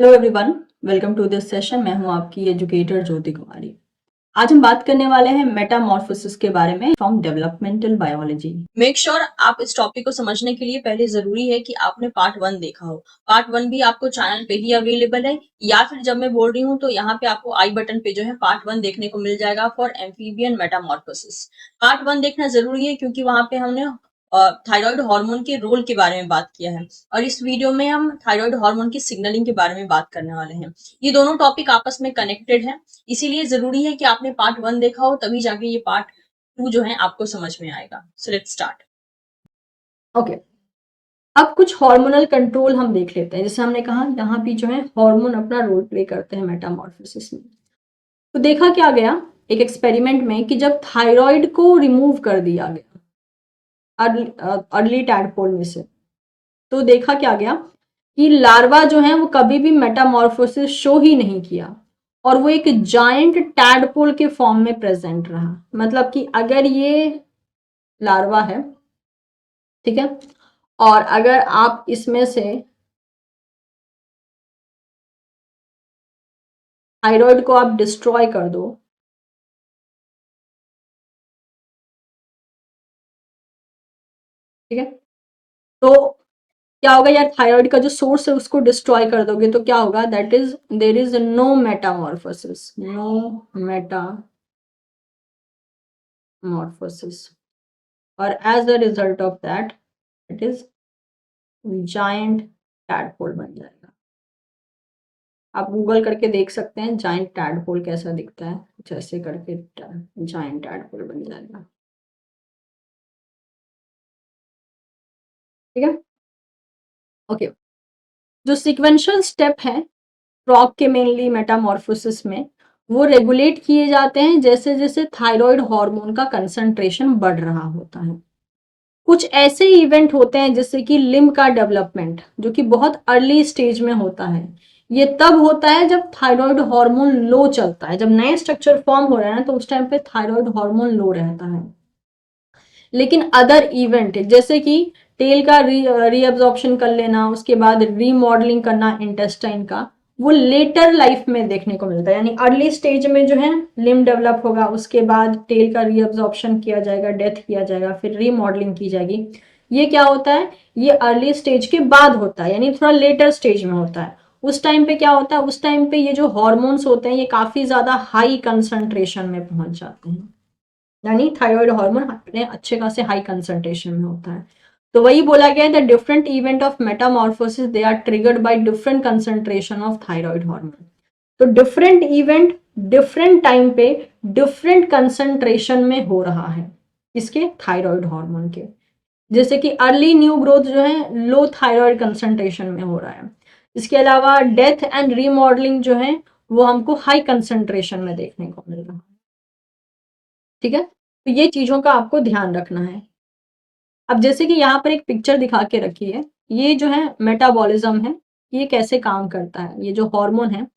Hello everyone, welcome to this session. मैं हूं आपकी एजुकेटर ज्योति कुमारी। आज हम बात करने वाले हैं मेटामॉर्फोसिस के बारे में from developmental biology. Make sure आप इस टॉपिक को समझने के लिए पहले जरूरी है कि आपने पार्ट 1 देखा हो। पार्ट 1 भी आपको चैनल पे ही अवेलेबल है, या फिर जब मैं बोल रही हूँ तो यहाँ पे आपको आई बटन पे जो है पार्ट 1 देखने को मिल जाएगा फॉर एम्फीबियन मेटामॉर्फोसिस। पार्ट 1 देखना जरूरी है क्योंकि वहां पे हमने थायराइड हार्मोन के रोल के बारे में बात किया है, और इस वीडियो में हम थायराइड हार्मोन की सिग्नलिंग के बारे में बात करने वाले हैं। ये दोनों टॉपिक आपस में कनेक्टेड है, इसीलिए जरूरी है कि आपने पार्ट 1 देखा हो, तभी जाके ये पार्ट 2 जो है आपको समझ में आएगा। So let's start. ओके, अब कुछ हार्मोनल कंट्रोल हम देख लेते हैं। जैसे हमने कहा यहाँ भी जो है हार्मोन अपना रोल प्ले करते हैं मेटामॉर्फोसिस में। तो देखा क्या गया एक एक्सपेरिमेंट में कि जब थायराइड को रिमूव कर दिया गया अर्ली टैडपोल में से, तो देखा क्या गया कि लार्वा जो है वो कभी भी मेटामॉर्फोसिस शो ही नहीं किया, और वो एक जायंट टैडपोल के फॉर्म में प्रेजेंट रहा। मतलब कि अगर ये लार्वा है, ठीक है, और अगर आप इसमें से थायराइड को आप डिस्ट्रॉय कर दो, ठीक है, तो क्या होगा यार, थायराइड का जो सोर्स है उसको डिस्ट्रॉय कर दोगे तो क्या होगा, that is there is no metamorphosis, no metamorphosis, और as a result of that it is giant tadpole बन जाएगा। आप गूगल करके देख सकते हैं जायंट टैडपोल कैसा दिखता है, कुछ ऐसे करके जायंट टैडपोल बन जाएगा। ठीक है, ओके। जो सिक्वेंशियल स्टेप है फ्रॉग के मेनली मेटामॉर्फोसिस में, वो रेगुलेट किए जाते हैं जैसे जैसे थायराइड हार्मोन का कंसंट्रेशन बढ़ रहा होता है। कुछ ऐसे इवेंट होते हैं जैसे कि लिम्ब का डेवलपमेंट, जो कि बहुत अर्ली स्टेज में होता है। ये तब होता है जब थायराइड हार्मोन लो चलता है। जब नए स्ट्रक्चर फॉर्म हो रहे हैं तो उस टाइम पे थायराइड हार्मोन लो रहता है। लेकिन अदर इवेंट जैसे कि टेल का रीअब्जॉर्प्शन कर लेना, उसके बाद रीमॉडलिंग करना इंटेस्टाइन का, वो लेटर लाइफ में देखने को मिलता है। यानी अर्ली स्टेज में जो है लिम्ब डेवलप होगा, उसके बाद टेल का रीअब्जॉर्प्शन किया जाएगा, डेथ किया जाएगा, फिर रीमॉडलिंग की जाएगी। ये क्या होता है, ये अर्ली स्टेज के बाद होता है, यानी थोड़ा लेटर स्टेज में होता है। उस टाइम पे क्या होता है, उस टाइम पे ये जो हॉर्मोन्स होते हैं ये काफी ज्यादा हाई कंसंट्रेशन में पहुंच जाते हैं। यानी थायराइड हार्मोन अपने अच्छे खासे हाई कंसंट्रेशन में होता है। तो वही बोला गया है, the different event of metamorphosis they are triggered by different concentration of thyroid hormone. तो डिफरेंट इवेंट डिफरेंट टाइम पे डिफरेंट कंसंट्रेशन में हो रहा है, इसके थायराइड हार्मोन के। जैसे कि अर्ली न्यू ग्रोथ जो है लो थायराइड कंसंट्रेशन में हो रहा है। इसके अलावा डेथ एंड रीमॉडलिंग जो है वो हमको हाई कंसंट्रेशन में देखने को मिल रहा है। ठीक है, तो ये चीजों का आपको ध्यान रखना है। अब जैसे कि यहाँ पर एक पिक्चर दिखा के रखी है, ये जो है मेटाबॉलिज्म है, ये कैसे काम करता है, ये जो हार्मोन है।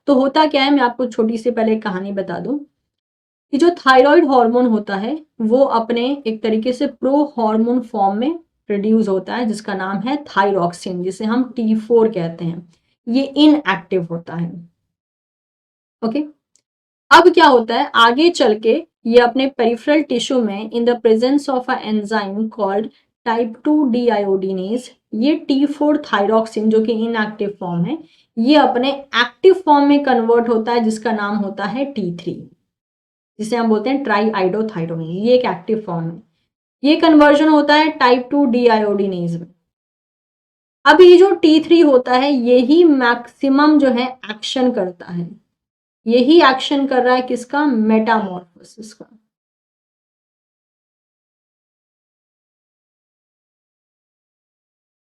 तो होता क्या है, मैं आपको छोटी सी पहले एक कहानी बता दूं कि जो थायराइड हार्मोन होता है वो अपने एक तरीके से प्रो हार्मोन फॉर्म में प्रोड्यूस होता है, जिसका नाम है थायरॉक्सिन, जिसे हम T4 कहते हैं। ये इनएक्टिव होता है। ओके, अब क्या होता है आगे चल के, ये अपने पेरिफेरल टिश्यू में in the presence of a enzyme called type 2 डीआयोडीनेज, ये T4 थायरॉक्सिन जो कि इनएक्टिव फॉर्म है, ये अपने एक्टिव फॉर्म में कन्वर्ट होता है, जिसका नाम होता है T3, जिसे हम बोलते हैं ट्राई आइडोथायरोनिन। ये एक एक्टिव फॉर्म है। ये कन्वर्जन होता है टाइप 2 डीआयोडीनेज में। अब ये जो T3 होता है यही मैक्सिमम जो है एक्शन करता है, यही एक्शन कर रहा है किसका, मेटामॉर्फोसिस का।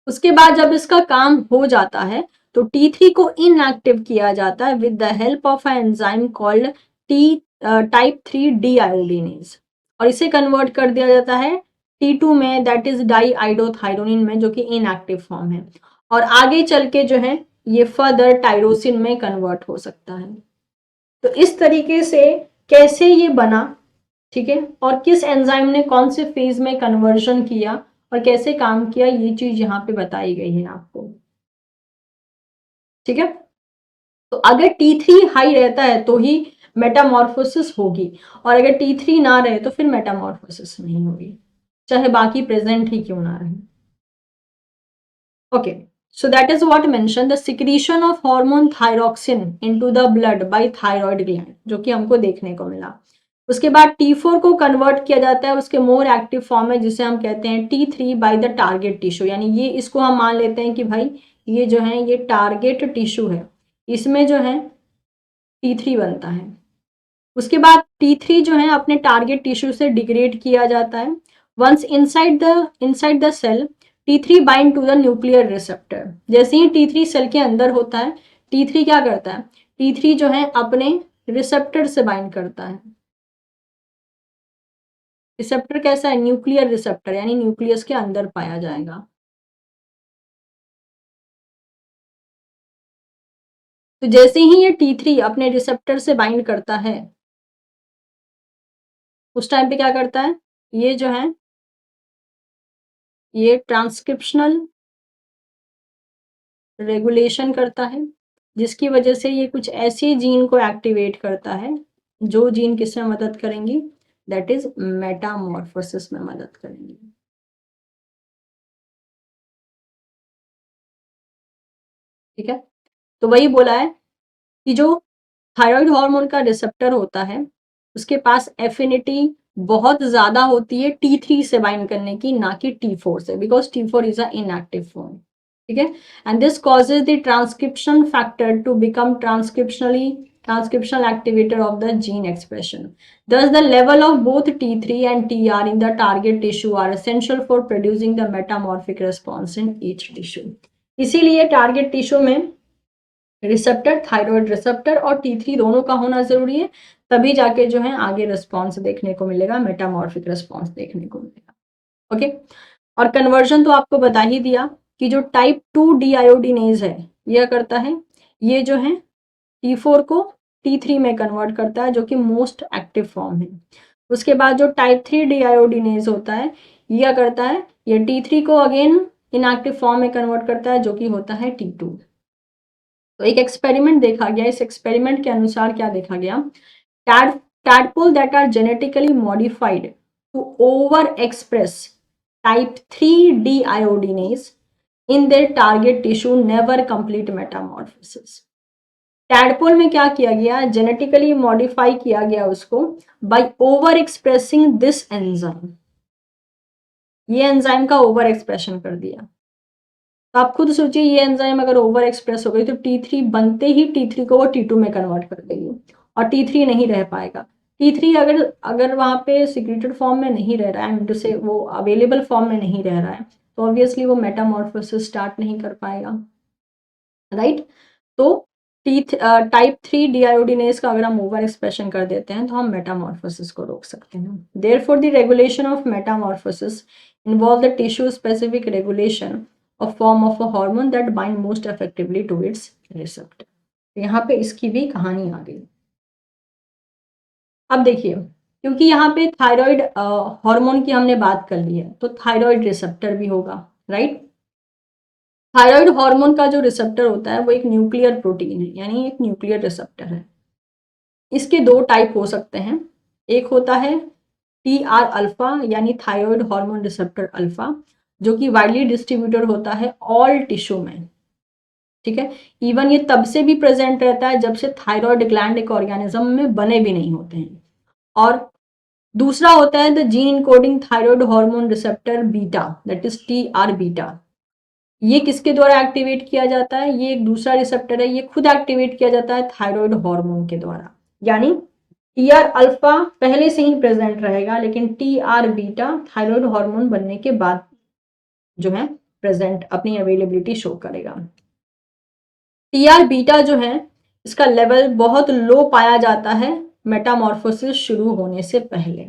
उसके बाद जब इसका काम हो जाता है तो T3 को इनएक्टिव किया जाता है with the help of a enzyme called T type 3 डीआयोडीनेज, और इसे कन्वर्ट कर दिया जाता है T2 में, दैट इज डाई आइडोथायरोनिन में, जो कि इनएक्टिव फॉर्म है। और आगे चल के जो है ये फर्दर टायरोसिन में कन्वर्ट हो सकता है। तो इस तरीके से कैसे ये बना, ठीक है, और किस एंजाइम ने कौन से फेज में कन्वर्जन किया और कैसे काम किया, ये चीज यहाँ पे बताई गई है आपको। ठीक है, तो अगर T3 हाई रहता है तो ही मेटामॉर्फोसिस होगी, और अगर T3 ना रहे तो फिर मेटामॉर्फोसिस नहीं होगी, चाहे बाकी प्रेजेंट ही क्यों ना रहे। Okay, so that is what mentioned the secretion of hormone thyroxine into the blood by thyroid gland, जो कि हमको देखने को मिला। उसके बाद T4 को कन्वर्ट किया जाता है उसके मोर एक्टिव फॉर्म में, जिसे हम कहते हैं T3 by the target tissue, यानी ये इसको हम मान लेते हैं कि भाई ये जो है ये टारगेट टिश्यू है, इसमें जो है T3 बनता है। उसके बाद T3 जो है अपने टारगेट टिश्यू से डिग्रेड किया जाता है। Once inside the cell T3 bind to the nuclear receptor. जैसे ही T3 सेल के अंदर होता है, T3 क्या करता है, T3 जो है अपने रिसेप्टर से बाइंड करता है। रिसेप्टर कैसा है, न्यूक्लियर रिसेप्टर, यानी न्यूक्लियस के अंदर पाया जाएगा। तो जैसे ही ये T3 अपने रिसेप्टर से बाइंड करता है, उस टाइम पे क्या करता है, ये जो है ये ट्रांसक्रिप्शनल रेगुलेशन करता है, जिसकी वजह से ये कुछ ऐसी जीन को एक्टिवेट करता है जो जीन किसमें मदद करेंगी, दैट इज मेटामॉर्फोसिस में मदद करेंगी। ठीक है, तो वही बोला है कि जो थायराइड हार्मोन का रिसेप्टर होता है उसके पास एफिनिटी बहुत ज्यादा होती है T3 से बाइंड करने की, ना कि T4 से, because T4 is a inactive form. ठीक है, and this causes the transcription factor to become transcriptional activator of the gene expression. Thus, the level of both T3 and TR in the target tissue are essential for producing the metamorphic response in each tissue. इसीलिए target tissue में receptor, thyroid receptor और T3 दोनों का होना जरूरी है, तभी जाके जो है आगे रिस्पॉन्स देखने को मिलेगा, मेटामॉर्फिक रिस्पॉन्स देखने को मिलेगा। ओके, और कन्वर्जन तो आपको बता ही दिया कि जो टाइप 2 डीआयोडीनेज है यह करता है, ये जो है T4 को T3 में कन्वर्ट करता है, जो कि मोस्ट एक्टिव फॉर्म है। उसके बाद जो टाइप 3 डीआयोडीनेज होता है यह करता है, ये T3 को अगेन इनएक्टिव फॉर्म में कन्वर्ट करता है, जो कि होता है T2। तो एक एक्सपेरिमेंट देखा गया, इस एक्सपेरिमेंट के अनुसार क्या देखा गया, tadpole that are genetically modified to overexpress type 3 deiodinase in their target tissue never complete metamorphosis। Tadpole में क्या किया गया, जेनेटिकली मॉडिफाई किया गया उसको by overexpressing this enzyme, ये एंजाइम का ओवर एक्सप्रेशन कर दिया। तो आप खुद सोचिए, ये एंजाइम अगर ओवर एक्सप्रेस हो गई तो T3 बनते ही T3 को वो T2 में कन्वर्ट कर देगी और T3 नहीं रह पाएगा। T3 अगर अगर वहां पे सिक्रेटेड फॉर्म में नहीं रह रहा है, जैसे वो अवेलेबल फॉर्म में नहीं रह रहा है, तो ऑब्वियसली वो मेटामॉर्फोसिस स्टार्ट नहीं कर पाएगा, राइट। तो टाइप 3 डीआयोडीनेज का अगर हम ओवर एक्सप्रेशन कर देते हैं तो हम मेटामॉर्फोसिस को रोक सकते हैं। Therefore the regulation of Metamorphosis involve the tissue specific regulation of form of a hormone that bind most effectively to its receptor। यहाँ पे इसकी भी कहानी आ गई। अब देखिए, क्योंकि यहाँ पे थायराइड हार्मोन की हमने बात कर ली है, तो थायराइड रिसेप्टर भी होगा, राइट। थायराइड हार्मोन का जो रिसेप्टर होता है वो एक न्यूक्लियर प्रोटीन है, यानी एक न्यूक्लियर रिसेप्टर है। इसके दो टाइप हो सकते हैं, एक होता है TR अल्फा यानी थायराइड हार्मोन रिसेप्टर अल्फा, जो कि वाइडली डिस्ट्रीब्यूटेड होता है ऑल टिश्यू में। ठीक है, इवन ये तब से भी प्रेजेंट रहता है जब से थायराइड ग्लैंड एक ऑर्गेनिज्म में बने भी नहीं होते हैं। और दूसरा होता है the gene encoding thyroid hormone receptor beta, that is TR beta. ये किसके द्वारा एक्टिवेट किया जाता है, ये एक दूसरा रिसेप्टर है, ये खुद एक्टिवेट किया जाता है थायराइड हार्मोन के द्वारा। यानी TR अल्फा पहले से ही प्रेजेंट रहेगा, लेकिन TR बीटा थायराइड हार्मोन बनने के बाद जो है प्रेजेंट अपनी अवेलेबिलिटी शो करेगा। TR बीटा जो है इसका लेवल बहुत लो पाया जाता है मेटामॉर्फोसिस शुरू होने से पहले।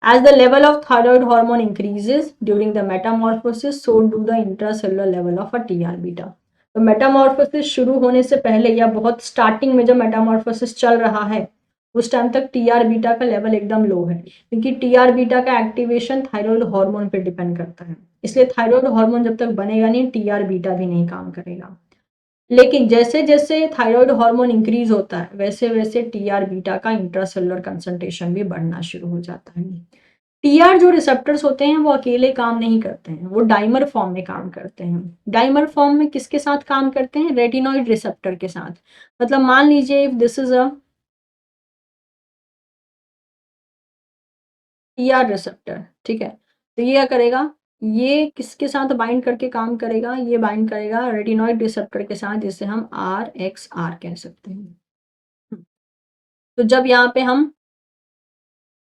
As the level of thyroid hormone increases during the metamorphosis, so do the intracellular level of a TR beta. तो मेटामॉर्फोसिस शुरू होने से पहले या बहुत स्टार्टिंग में जब मेटामॉर्फोसिस चल रहा है उस टाइम तक TR बीटा का लेवल एकदम लो है, क्योंकि TR बीटा का एक्टिवेशन थायराइड हार्मोन पे डिपेंड करता है। इसलिए थायराइड हार्मोन जब तक बनेगा नहीं, TR बीटा भी नहीं काम करेगा। लेकिन जैसे जैसे थायराइड हार्मोन इंक्रीज होता है वैसे वैसे टीआर बीटा का इंट्रासेलुलर कंसंट्रेशन भी बढ़ना शुरू हो जाता है। टीआर जो रिसेप्टर्स होते हैं वो अकेले काम नहीं करते हैं, वो डाइमर फॉर्म में काम करते हैं। डाइमर फॉर्म में किसके साथ काम करते हैं? रेटिनॉइड रिसेप्टर के साथ। मतलब मान लीजिए if this is a TR receptor, ठीक है, तो ये क्या करेगा, ये किसके साथ बाइंड करके काम करेगा? ये बाइंड करेगा रेटिनॉइड रिसेप्टर के साथ, जिसे हम आर एक्स आर कह सकते हैं। तो जब यहाँ पे हम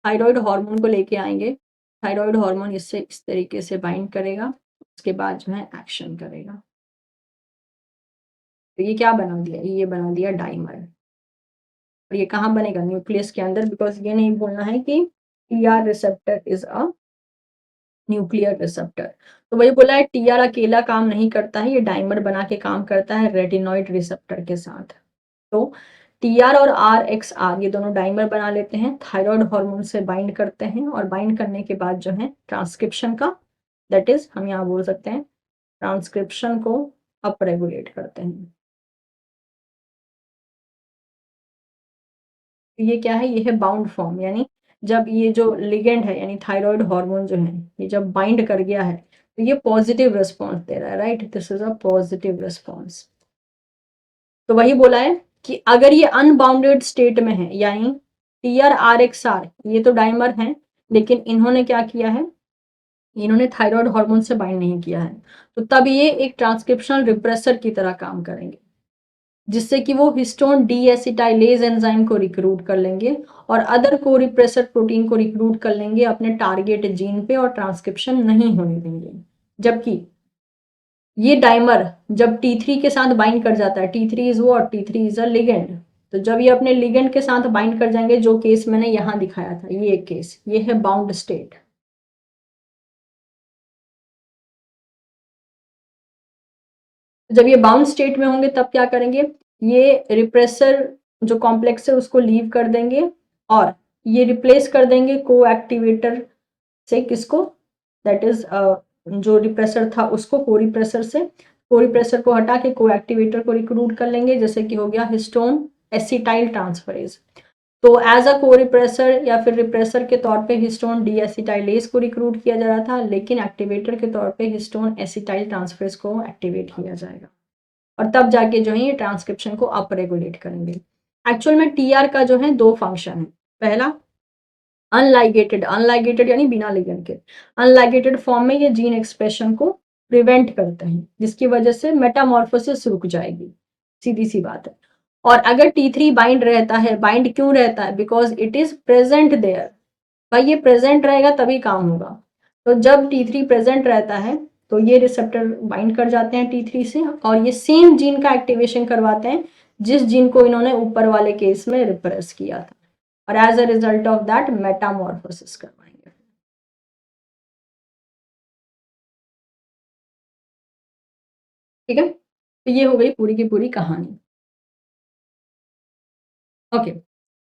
थायराइड हार्मोन को लेके आएंगे, थायराइड हार्मोन इससे इस तरीके से बाइंड करेगा, उसके बाद जो है एक्शन करेगा। तो ये क्या बना दिया? ये बना दिया डाइमर। और ये कहाँ बनेगा? न्यूक्लियस के अंदर, बिकॉज ये नहीं बोलना है कि TR receptor is a nuclear receptor. तो वही बोला है, टीआर अकेला काम नहीं करता है, ये डाइमर बना के काम करता है रेटिनॉइड रिसेप्टर के साथ। तो टीआर और आर एक्स आर ये दोनों डाइमर बना लेते हैं, थायराइड हार्मोन से बाइंड करते हैं, और बाइंड करने के बाद जो है ट्रांसक्रिप्शन का, दैट इज हम यहाँ बोल सकते हैं ट्रांसक्रिप्शन को अप रेगुलेट करते हैं। तो ये क्या है? ये है बाउंड फॉर्म, यानी जब ये जो लिगेंड है यानी थायराइड हार्मोन जो है ये जब बाइंड कर गया है तो ये पॉजिटिव रिस्पॉन्स दे रहा है, right? This is a positive response. तो वही बोला है कि अगर ये अनबाउंडेड स्टेट में है, यानी T R R X R ये तो डाइमर हैं, लेकिन इन्होंने क्या किया है, इन्होंने थायराइड हार्मोन से बाइंड नहीं किया है, तो तब ये एक ट्रांसक्रिप्शनल रिप्रेसर की तरह काम करेंगे, जिससे कि वो हिस्टोन डीएसिटाइलेज एंजाइम को रिक्रूट कर लेंगे और अदर को रिप्रेसर प्रोटीन को रिक्रूट कर लेंगे अपने टारगेट जीन पे, और ट्रांसक्रिप्शन नहीं होने देंगे। जबकि ये डाइमर जब T3 के साथ बाइंड कर जाता है, T3 is what? T3 is a ligand. तो जब ये अपने लिगेंड के साथ बाइंड कर जाएंगे, जो केस मैंने यहाँ दिखाया था, ये एक केस, ये है बाउंड स्टेट। जब ये बाउंड स्टेट में होंगे तब क्या करेंगे, ये रिप्रेसर जो कॉम्प्लेक्स है उसको लीव कर देंगे, और ये रिप्लेस कर देंगे को एक्टिवेटर से। किसको? दैट इज जो रिप्रेसर था उसको को रिप्रेसर से, को रिप्रेसर को हटा के को एक्टिवेटर को रिक्रूट कर लेंगे, जैसे कि हो गया हिस्टोन एसिटाइल ट्रांसफरेज। तो एज अ को रिप्रेसर या फिर रिप्रेसर के तौर पे हिस्टोन डीएसिटाइलेज को रिक्रूट किया जा रहा था, लेकिन एक्टिवेटर के तौर पे हिस्टोन एसिटाइल ट्रांसफरेज को एक्टिवेट किया जाएगा, और तब जाके जो है ये ट्रांसक्रिप्शन को अप रेगुलेट करेंगे। एक्चुअल में टीआर का जो है दो फंक्शन है। पहला, अनलाइगेटेड, अनलाइगेटेड यानी बिना लिगेंड के, अनलाइगेटेड फॉर्म में ये जीन एक्सप्रेशन को प्रिवेंट करते हैं, जिसकी वजह से मेटामॉर्फोसिस रुक जाएगी, सीधी सी बात है। और अगर T3 बाइंड रहता है, बाइंड क्यों रहता है? Because it is present there. भाई ये प्रेजेंट रहेगा तभी काम होगा। तो जब T3 प्रेजेंट रहता है तो ये रिसेप्टर बाइंड कर जाते हैं T3 से, और ये सेम जीन का एक्टिवेशन करवाते हैं जिस जीन को इन्होंने ऊपर वाले केस में रिप्रेस किया था, और as a result of that metamorphosis करवाएंगे। ठीक है, तो ये हो गई पूरी की पूरी कहानी। ओके,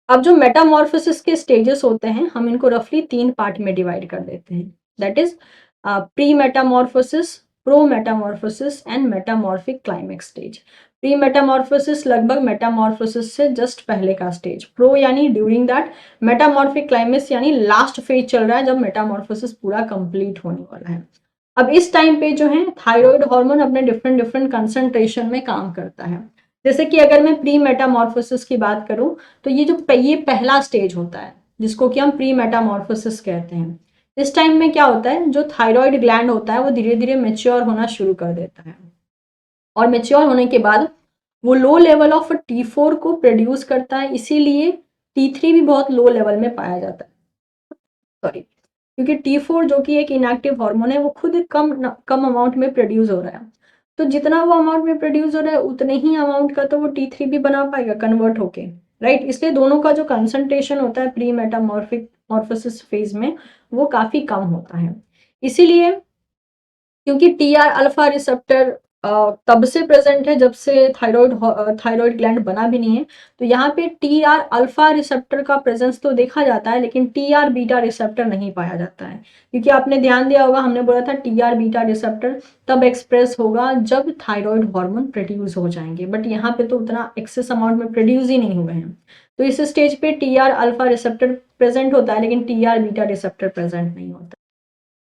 अब जो मेटामॉर्फोसिस के स्टेजेस होते हैं हम इनको रफली तीन पार्ट में डिवाइड कर देते हैं, that is pre metamorphosis, pro metamorphosis and metamorphic climax stage. Pre Metamorphosis लगभग मेटामॉर्फोसिस से जस्ट पहले का स्टेज, प्रो यानी ड्यूरिंग दैट, मेटामॉर्फिक क्लाइमेक्स यानी लास्ट फेज चल रहा है जब मेटामॉर्फोसिस पूरा कंप्लीट होने वाला है। अब इस टाइम पे जो है थायराइड हार्मोन अपने डिफरेंट डिफरेंट कंसंट्रेशन में काम करता है। जैसे कि अगर मैं प्री मेटामॉर्फोसिस की बात करूं, तो ये पहला स्टेज होता है जिसको कि हम प्री मेटामॉर्फोसिस कहते हैं। इस टाइम में क्या होता है, जो थायराइड ग्लैंड होता है वो धीरे धीरे मेच्योर होना शुरू कर देता है, और मेच्योर होने के बाद वो लो लेवल ऑफ T4 को प्रोड्यूस करता है, इसीलिए T3 भी बहुत लो लेवल में पाया जाता है। सॉरी, क्योंकि T4 जो कि एक इनएक्टिव हार्मोन है वो खुद कम कम अमाउंट में प्रोड्यूस हो रहा है, तो जितना वो अमाउंट में प्रोड्यूस हो रहा है उतने ही अमाउंट का तो वो T3 भी बना पाएगा कन्वर्ट होके, राइट? इसलिए दोनों का जो कंसंट्रेशन होता है प्री मेटामॉर्फिक मॉर्फोसिस फेज में वो काफी कम होता है। इसीलिए क्योंकि टी आर अल्फा रिसेप्टर तब से प्रेजेंट है जब से थायराइड ग्लैंड बना भी नहीं है। तो यहाँ पे टी आर अल्फा रिसेप्टर का प्रेजेंस तो देखा जाता है, लेकिन टी आर बीटा रिसेप्टर नहीं पाया जाता है, क्योंकि आपने ध्यान दिया होगा, हमने बोला था टी आर बीटा रिसेप्टर तब एक्सप्रेस होगा जब थायराइड हार्मोन प्रोड्यूस हो जाएंगे, बट यहाँ पे तो उतना एक्सेस अमाउंट में प्रोड्यूस ही नहीं हुए हैं। तो इस स्टेज पे T R alpha receptor present होता है, लेकिन T R beta receptor present नहीं होता।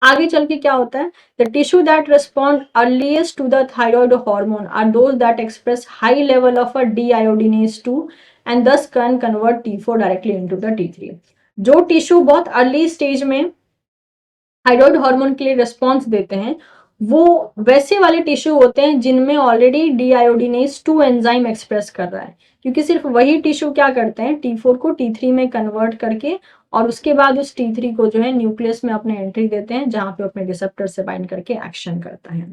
आगे चल के क्या होता है, the tissue that respond earliest to the thyroid hormone are those that express high level of a deiodinase 2 and thus can convert T4 directly into the T3। जो tissue बहुत अर्ली स्टेज में थायराइड हार्मोन के लिए response देते हैं, वो वैसे वाले टिश्यू होते हैं जिनमें ऑलरेडी डीआयोडीनेज 2 एंजाइम एक्सप्रेस कर रहा है, क्योंकि सिर्फ वही टिश्यू क्या करते हैं, T4 को T3 में कन्वर्ट करके और उसके बाद उस T3 को जो है न्यूक्लियस में अपने एंट्री देते हैं, जहां पे अपने रिसेप्टर से बाइंड करके एक्शन करता है।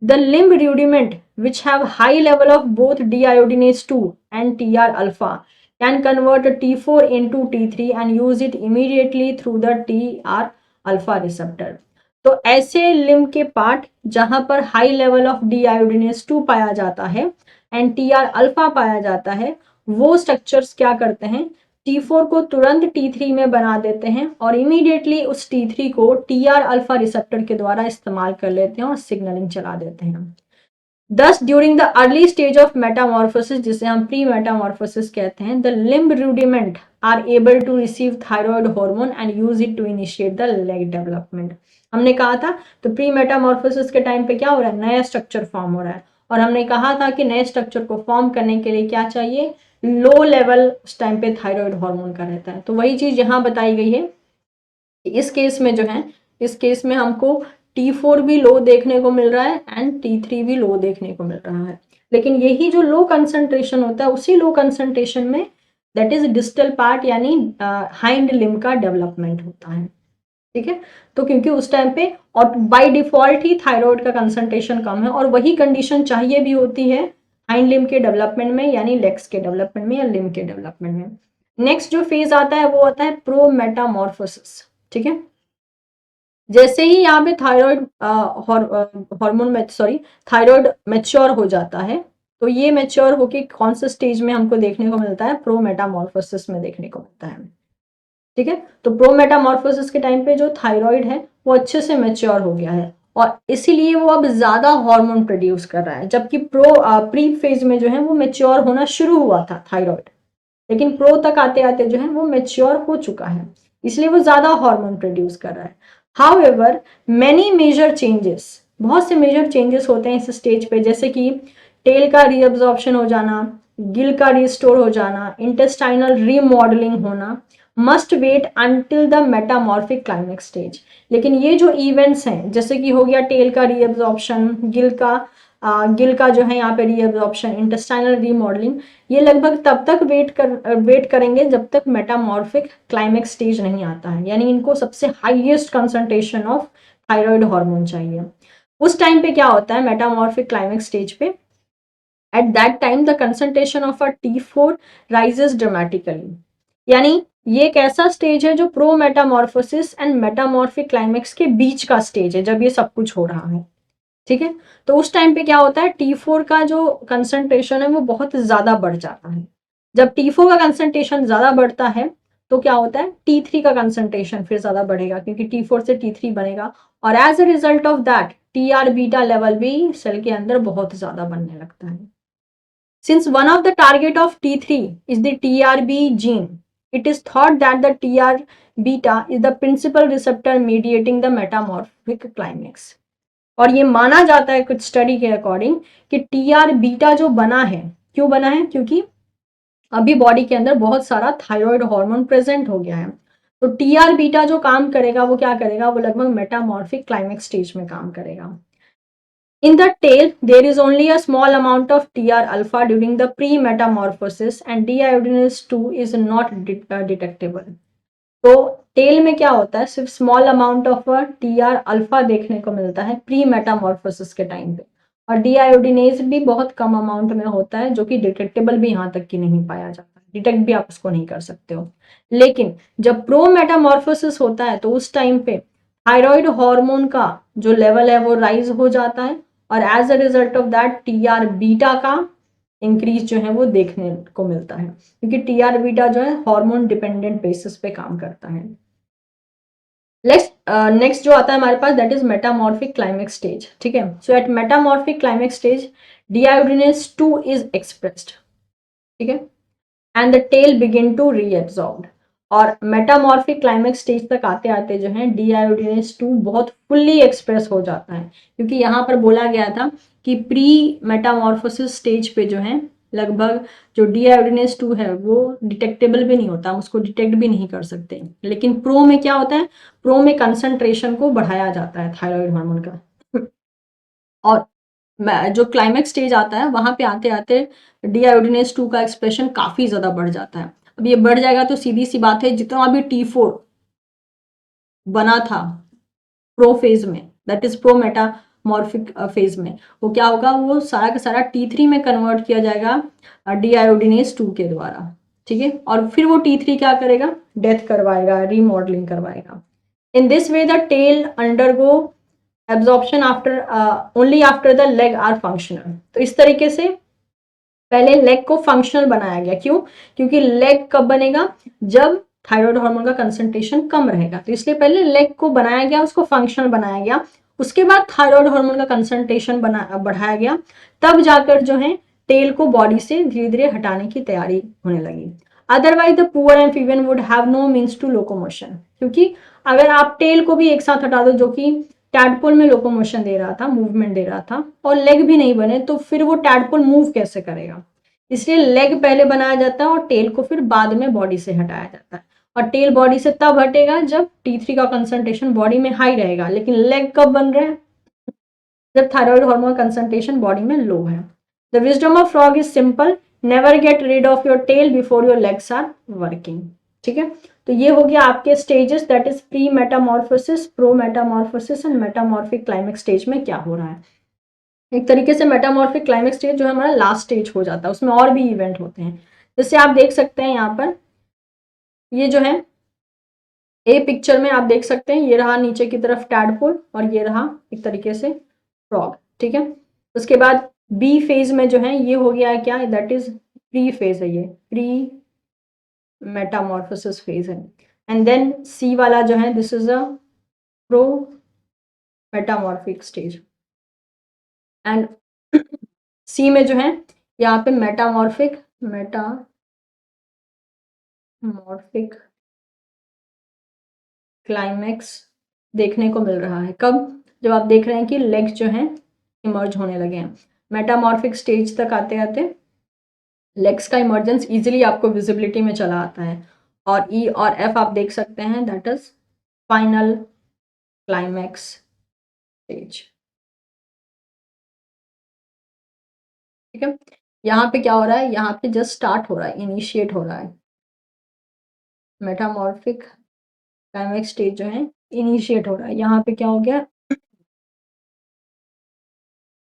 The limb rudiment which have high level of both deiodinase 2 and TR alpha can convert T4 into T3 and use it immediately through the TR alpha receptor. तो ऐसे लिम्ब के part जहां पर high level of डीआयोडीनेज 2 पाया जाता है and TR alpha पाया जाता है, वो स्ट्रक्चर्स क्या करते हैं, T4 को तुरंत T3 में बना देते हैं और इमीडिएटली उस T3 को TR अल्फा रिसेप्टर के द्वारा इस्तेमाल कर लेते हैं और सिग्नलिंग चला देते हैं। Thus, during the early stage of metamorphosis, जिसे हम प्री मेटामॉर्फोसिस कहते हैं, the limb rudiment are able to receive thyroid hormone and use it to initiate the leg development। हमने कहा था तो प्री मेटामॉर्फोसिस के टाइम पे क्या हो रहा है, नया स्ट्रक्चर फॉर्म हो रहा है, और हमने कहा था कि नए स्ट्रक्चर को फॉर्म करने के लिए क्या चाहिए, लो लेवल उस टाइम पे थायराइड हार्मोन का रहता है। तो वही चीज यहाँ बताई गई है। इस केस में जो है, इस केस में हमको T4 भी लो देखने को मिल रहा है एंड T3 भी लो देखने को मिल रहा है, लेकिन यही जो लो कंसंट्रेशन होता है, उसी लो कंसंट्रेशन में दैट इज डिस्टल पार्ट यानी हाइंड लिम्ब का डेवलपमेंट होता है। ठीक है, तो क्योंकि उस टाइम पे और बाय डिफॉल्ट ही थायराइड का कंसंट्रेशन कम है, और वही कंडीशन चाहिए भी होती है हाइंड लिम्ब के डेवलपमेंट में, यानी लेग्स के डेवलपमेंट में या लिम्ब के डेवलपमेंट में। नेक्स्ट जो फेज आता है वो आता है प्रो मेटामॉर्फोसिस। ठीक है, जैसे ही यहाँ पे थायराइड हार्मोन थायराइड मैच्योर हो जाता है, तो ये मैच्योर होके कौन से स्टेज में हमको देखने को मिलता है, प्रो मेटामॉर्फोसिस में देखने को मिलता है। ठीक है, तो प्रो मेटामॉर्फोसिस के टाइम पे जो थायराइड है वो अच्छे से मैच्योर हो गया है और इसीलिए वो अब ज्यादा हार्मोन प्रोड्यूस कर रहा है, जबकि प्री फेज में जो है वो मैच्योर होना शुरू हुआ था थायराइड, लेकिन प्रो तक आते आते जो है वो मैच्योर हो चुका है, इसलिए वो ज्यादा हार्मोन प्रोड्यूस कर रहा है। हाउएवर मेनी मेजर चेंजेस, बहुत से मेजर चेंजेस होते हैं इस स्टेज पे, जैसे कि टेल का रीअब्जॉर्प्शन हो जाना, गिल का रिस्टोर हो जाना, इंटेस्टाइनल रीमॉडलिंग होना, must wait until the metamorphic climax stage. लेकिन ये जो इवेंट्स हैं, जैसे कि हो गया टेल का रीअब्जॉर्प्शन, गिल का जो है यहाँ पे रीअब्जॉर्प्शन, इंटेस्टाइनल रीमॉडलिंग, ये लगभग तब तक वेट करेंगे जब तक मेटामॉर्फिक क्लाइमेक्स स्टेज नहीं आता है, यानी इनको सबसे highest concentration of thyroid hormone चाहिए। उस टाइम पे क्या होता है मेटामॉर्फिक क्लाइमेक्स स्टेज पे, at that time the concentration of a T4 rises dramatically, यानी ये एक ऐसा स्टेज है जो pro metamorphosis and metamorphic climax के बीच का स्टेज है, जब ये सब कुछ हो रहा है। ठीक है, तो उस टाइम पे क्या होता है, T4 का जो कंसंट्रेशन है वो बहुत ज्यादा बढ़ जाता है। जब T4 का कंसंट्रेशन ज्यादा बढ़ता है तो क्या होता है, T3 का कंसंट्रेशन फिर ज्यादा बढ़ेगा, क्योंकि T4 से T3 बनेगा, और as a result of that TR beta level भी सेल के अंदर बहुत ज्यादा बनने लगता है। Since one of the target of T3 is the TRB gene, it is thought that the TR beta is the principal receptor mediating the metamorphic climax। और ये माना जाता है कुछ स्टडी के अकॉर्डिंग कि TR बीटा जो बना है, क्यों बना है, क्योंकि अभी बॉडी के अंदर बहुत सारा थायराइड हार्मोन प्रेजेंट हो गया है, तो TR बीटा जो काम करेगा वो क्या करेगा, वो लगभग मेटामॉर्फिक क्लाइमेक्स स्टेज में काम करेगा। In the tail, there is only a small amount of TR alpha during the pre-metamorphosis and deiodinase 2 is not detectable। तो टेल में क्या होता है, सिर्फ small amount of TR alpha देखने को मिलता है प्री मेटामॉर्फोसिस के टाइम पे, और डीआयोडिनेज भी बहुत कम अमाउंट में होता है, जो कि डिटेक्टेबल भी यहाँ तक कि नहीं पाया जाता, डिटेक्ट भी आप उसको नहीं कर सकते हो। लेकिन जब प्रो मेटामॉर्फोसिस होता है तो उस टाइम पे थायराइड हार्मोन का जो लेवल है वो राइज हो जाता है, और as a result of that TR beta का इंक्रीज जो है वो देखने को मिलता है, क्योंकि टीआर बीटा जो है हार्मोन डिपेंडेंट बेसिस पे काम करता है। नेक्स्ट जो आता है हमारे पास that is metamorphic climax stage. ठीक है, so at metamorphic climax stage deiodinase 2 is expressed. ठीक है, and the tail begin to reabsorb. और मेटामॉर्फिक क्लाइमेक्स स्टेज तक आते आते जो है डीआयोडीनेस 2 बहुत फुल्ली एक्सप्रेस हो जाता है, क्योंकि यहाँ पर बोला गया था कि प्री मेटामॉर्फोसिस स्टेज पे जो है लगभग जो डीआयोडीनेस 2 है वो डिटेक्टेबल भी नहीं होता, हम उसको डिटेक्ट भी नहीं कर सकते। लेकिन प्रो में क्या होता है, प्रो में कंसंट्रेशन को बढ़ाया जाता है थायराइड हार्मोन का। और जो क्लाइमेक्स स्टेज आता है वहां पे आते आते डीआयोडीनेस 2 का एक्सप्रेशन काफी ज्यादा बढ़ जाता है। अब ये बढ़ जाएगा तो सीधी सी बात है जितना अभी T4 बना था प्रो फेज में, that is pro metamorphic phase में, वो क्या होगा, वो सारा का सारा T3 में कन्वर्ट किया जाएगा डीआयोडीनेस 2 के द्वारा। ठीक है, और फिर वो T3 क्या करेगा, डेथ करवाएगा, रीमॉडलिंग करवाएगा। In this way the tail undergo absorption after only after the leg are functional. तो इस तरीके से पहले लेग को फंक्शनल बनाया गया, क्यों, क्योंकि लेग कब बनेगा, जब थायराइड हार्मोन का कंसंट्रेशन कम रहेगा, तो इसलिए पहले लेग को बनाया गया, उसको फंक्शनल बनाया गया। उसके बाद थायराइड हार्मोन का कंसंट्रेशन बढ़ाया गया, तब जाकर जो है टेल को बॉडी से धीरे धीरे हटाने की तैयारी होने लगी। Otherwise the poor amphibian would have no means to locomotion, क्योंकि अगर आप टेल को भी एक साथ हटा दो जो कि टैडपोल में लोकोमोशन दे रहा था, मूवमेंट दे रहा था, और लेग भी नहीं बने, तो फिर वो टैडपोल मूव कैसे करेगा। इसलिए लेग पहले बनाया जाता है और टेल को फिर बाद में बॉडी से हटाया जाता है। और टेल बॉडी से तब हटेगा जब T3 का कंसंट्रेशन बॉडी में हाई रहेगा, लेकिन लेग कब बन रहे हैं, जब थायराइड हार्मोन कंसंट्रेशन बॉडी में लो है। The wisdom of frog is simple, never get rid of your tail before your legs are working. ठीक है, तो ये हो गया आपके stages, that is pre metamorphosis, pro metamorphosis and metamorphic climax stage में क्या हो रहा है। एक तरीके से मेटामॉर्फिक क्लाइमेक्स स्टेज जो है हमारा लास्ट स्टेज हो जाता है, उसमें और भी इवेंट होते हैं। जैसे आप देख सकते हैं यहाँ पर, ये जो है ए पिक्चर में आप देख सकते हैं, ये रहा नीचे की तरफ टैडपोल और ये रहा एक तरीके से फ्रॉग। ठीक है, उसके बाद बी फेज में जो है ये हो गया है क्या, दैट इज प्री फेज है, ये प्री मेटामॉर्फोसिस फेज है। एंड देन सी वाला जो है this is a pro metamorphic stage. And C में जो है यहाँ पे मेटामॉर्फिक क्लाइमेक्स देखने को मिल रहा है। कब, जब आप देख रहे हैं कि लेग्स जो हैं इमर्ज होने लगे हैं। मेटामॉर्फिक स्टेज तक आते आते लेग्स का इमर्जेंस इजीली आपको विजिबिलिटी में चला आता है। और ई और एफ आप देख सकते हैं, that is final climax stage. ठीक है, यहाँ पे क्या हो रहा है, यहाँ पे जस्ट स्टार्ट हो रहा है, इनिशिएट हो रहा है। मेटामॉर्फिक क्लाइमेक्स स्टेज जो है इनिशिएट हो रहा है, यहाँ पे क्या हो गया,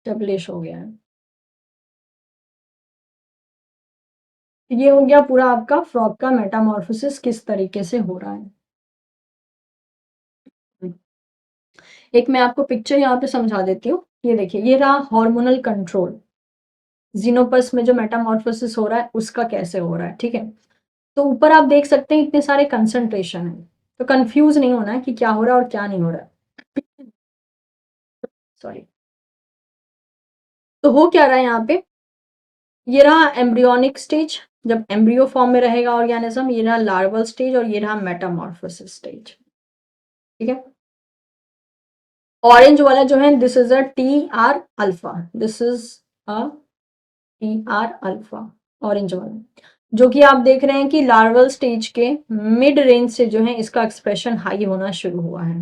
स्टेब्लिश हो गया है। ये हो गया पूरा आपका फ्रॉग का मेटामॉर्फोसिस किस तरीके से हो रहा है। एक मैं आपको पिक्चर यहाँ पे समझा देती हूँ। ये देखिए, ये रहा हार्मोनल कंट्रोल, जीनोपस में जो मेटामॉर्फोसिस हो रहा है उसका कैसे हो रहा है। ठीक है, तो ऊपर आप देख सकते हैं इतने सारे कंसंट्रेशन है, तो कंफ्यूज नहीं होना है कि क्या हो रहा है और क्या नहीं हो रहा है। सॉरी। तो हो क्या रहा है यहाँ पे, ये रहा एम्ब्रियोनिक स्टेज, जब एम्ब्रियो फॉर्म में रहेगा ऑर्गेनिज्म, ये रहा लार्वल स्टेज और ये रहा मेटामॉर्फोसिस स्टेज। ठीक है, ऑरेंज वाला जो है this is a TR alpha, this is a TR alpha, orange वाला, जो कि आप देख रहे हैं कि लार्वल स्टेज के मिड रेंज से जो है इसका एक्सप्रेशन हाई होना शुरू हुआ है।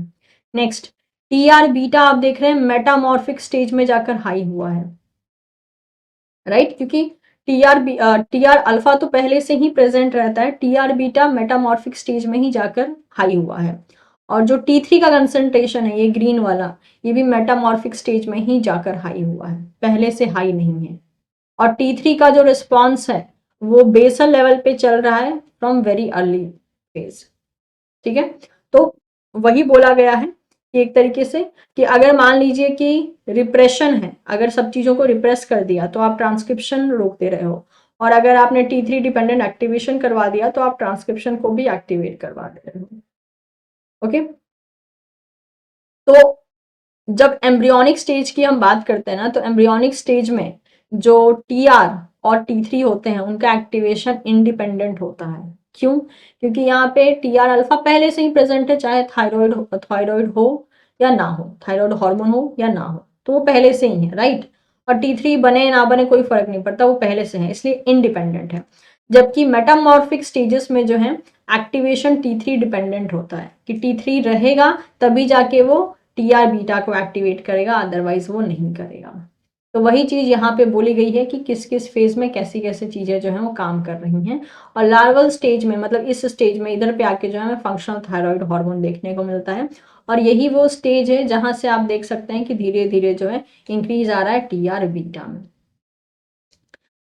नेक्स्ट TR बीटा आप देख रहे हैं मेटामॉर्फिक स्टेज में जाकर हाई हुआ है, राइट, क्योंकि TR अल्फा तो पहले से ही प्रेजेंट रहता है, TR बीटा मेटामॉर्फिक स्टेज में ही जाकर हाई हुआ है। और जो T3 का कंसंट्रेशन है, ये ग्रीन वाला, ये भी मेटामॉर्फिक स्टेज में ही जाकर हाई हुआ है, पहले से हाई नहीं है। और T3 का जो रिस्पॉन्स है वो बेसल लेवल पे चल रहा है फ्रॉम वेरी अर्ली फेज। ठीक है, तो वही बोला गया है कि एक तरीके से कि अगर मान लीजिए कि रिप्रेशन है, अगर सब चीज़ों को रिप्रेस कर दिया तो आप ट्रांसक्रिप्शन रोक दे रहे हो, और अगर आपने T3 डिपेंडेंट एक्टिवेशन करवा दिया तो आप ट्रांसक्रिप्शन को भी एक्टिवेट करवा दे रहे हो। ओके, तो जब एम्ब्रियोनिक स्टेज की हम बात करते हैं ना, तो एम्ब्रियोनिक स्टेज में जो टीआर और टी3 होते हैं उनका एक्टिवेशन इंडिपेंडेंट होता है। क्यों? क्योंकि यहाँ पे टीआर अल्फा पहले से ही प्रेजेंट है, चाहे थायराइड हो या ना हो, थायराइड हार्मोन हो या ना हो, तो वो पहले से ही है, राइट। और टी3 बने ना बने कोई फर्क नहीं पड़ता, वो पहले से है, इसलिए इंडिपेंडेंट है। जबकि मेटामॉर्फिक स्टेजेस में जो है एक्टिवेशन टी3 डिपेंडेंट होता है, कि टी3 रहेगा तभी जाके वो टीआर बीटा को एक्टिवेट करेगा, अदरवाइज वो नहीं करेगा। तो वही चीज यहाँ पे बोली गई है कि किस किस फेज में कैसी कैसी चीजें जो है वो काम कर रही हैं। और लार्वल स्टेज में, मतलब इस स्टेज में इधर पे आके जो है हमें फंक्शनल थायराइड हार्मोन देखने को मिलता है, और यही वो स्टेज है जहां से आप देख सकते हैं कि धीरे धीरे जो है इंक्रीज आ रहा है टीआर बीटा में।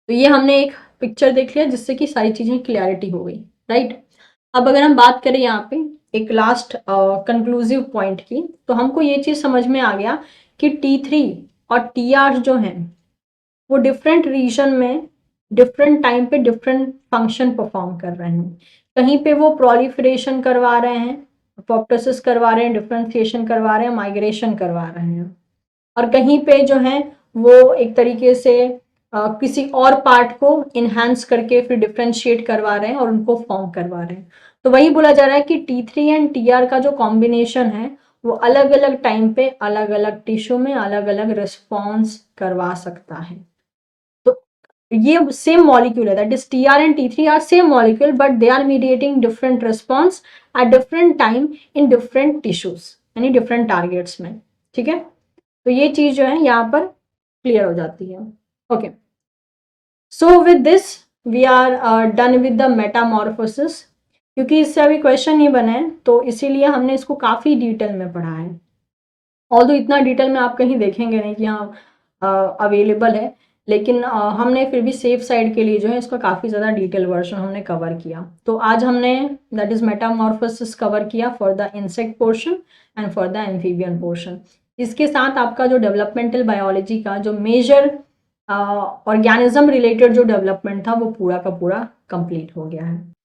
तो ये हमने एक पिक्चर देख लिया जिससे कि सारी चीजें क्लियरिटी हो गई, राइट। अब अगर हम बात करें यहाँ पे एक लास्ट कंक्लूसिव पॉइंट की, तो हमको ये चीज समझ में आ गया कि T3 और TR जो हैं वो डिफरेंट रीजन में डिफरेंट टाइम पे डिफरेंट फंक्शन परफॉर्म कर रहे हैं। कहीं पे वो प्रोलिफरेशन करवा रहे हैं, अपोप्टोसिस करवा रहे हैं, डिफरेंशिएशन करवा रहे हैं, माइग्रेशन करवा रहे हैं, और कहीं पे जो है वो एक तरीके से किसी और पार्ट को इन्हांस करके फिर डिफ्रेंशिएट करवा रहे हैं और उनको फॉर्म करवा रहे हैं। तो वही बोला जा रहा है कि T3 एंड TR का जो कॉम्बिनेशन है वो अलग अलग टाइम पे अलग अलग टिश्यू में अलग अलग रिस्पॉन्स करवा सकता है। तो ये सेम मॉलिक्यूल है, that is TR and T3 are same molecule but they are mediating different response at different time in different tissues, यानी डिफरेंट टारगेट्स में। ठीक है, तो ये चीज जो है यहाँ पर क्लियर हो जाती है। Okay, so with this we are done with the metamorphosis. क्योंकि इससे अभी क्वेश्चन नहीं बने हैं तो इसीलिए हमने इसको काफी डिटेल में पढ़ा है। ऑल्दो इतना डिटेल में आप कहीं देखेंगे नहीं कि हाँ अवेलेबल है, लेकिन हमने फिर भी सेफ साइड के लिए जो है इसका काफ़ी ज़्यादा डिटेल वर्जन हमने कवर किया। तो आज हमने दैट इज़ मेटामॉर्फोसिस कवर किया for the insect portion and for the amphibian portion. इसके साथ आपका जो डेवलपमेंटल बायोलॉजी का जो मेजर ऑर्गेनिज्म रिलेटेड जो डेवलपमेंट था वो पूरा का पूरा कंप्लीट हो गया है।